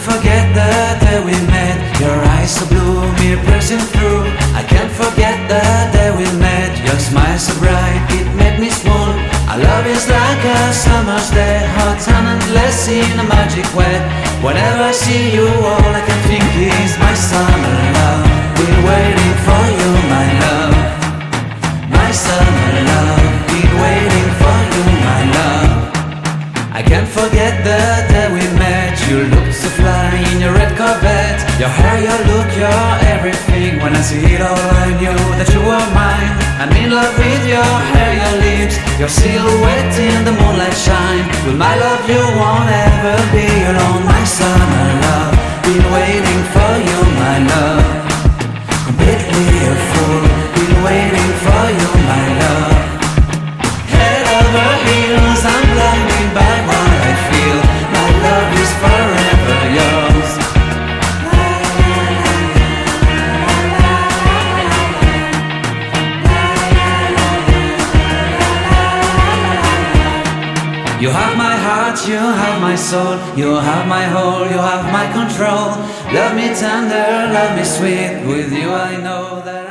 forget the day we met. Your eyes so blue, me pressing through. I can't forget the day we met. Your smile so bright, it made me swoon. Our love is like a summer's day, hot and endless in a magic way. Whenever I see you, all I can think is my summer love. Been waiting for you, my love. My summer love. Been waiting for you, my love. I can't forget the day we met. You looked so fly in your red Corvette. Your hair, your look, your everything. When I see it all, I knew that you were mine. I'm in love with your hair, your lips, your silhouette in the moonlight shine. With my love you won't ever be alone. My summer love, been waiting for you, my love. Completely a fool, been waiting for you, my love. Head over heels, I'm blinded by what I feel. My love is forever yours. You have my heart, you have my soul. You have my whole, you have my control. Love me tender, love me sweet. With you I know that